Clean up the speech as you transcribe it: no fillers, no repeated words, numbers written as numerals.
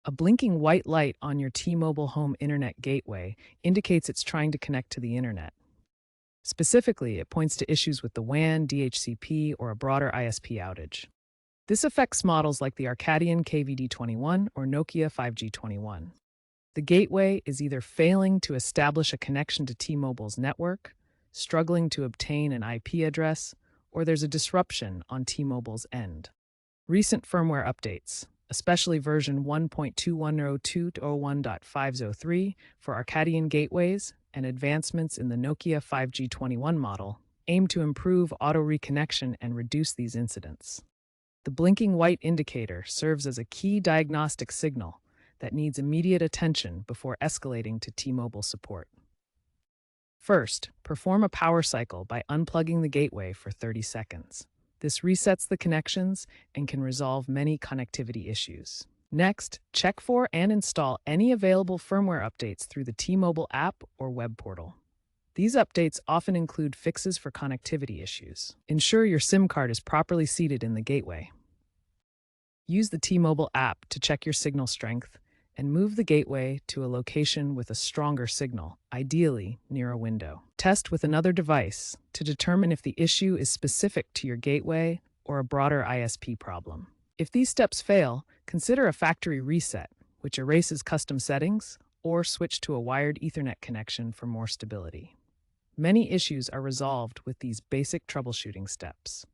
A blinking white light on your T-Mobile home internet gateway indicates it's trying to connect to the internet. Specifically, it points to issues with the WAN, DHCP, or a broader ISP outage. This affects models like the Arcadian KVD21 or Nokia 5G21. The gateway is either failing to establish a connection to T-Mobile's network, struggling to obtain an IP address, or there's a disruption on T-Mobile's end. Recent firmware updates, especially version 1.2102.01.503 for Arcadian gateways and advancements in the Nokia 5G21 model, aim to improve auto-reconnection and reduce these incidents. The blinking white indicator serves as a key diagnostic signal that needs immediate attention before escalating to T-Mobile support. First, perform a power cycle by unplugging the gateway for 30 seconds. This resets the connections and can resolve many connectivity issues. Next, check for and install any available firmware updates through the T-Mobile app or web portal. These updates often include fixes for connectivity issues. Ensure your SIM card is properly seated in the gateway. Use the T-Mobile app to check your signal strength and move the gateway to a location with a stronger signal, ideally near a window. Test with another device to determine if the issue is specific to your gateway or a broader ISP problem. If these steps fail, consider a factory reset, which erases custom settings, or switch to a wired Ethernet connection for more stability. Many issues are resolved with these basic troubleshooting steps.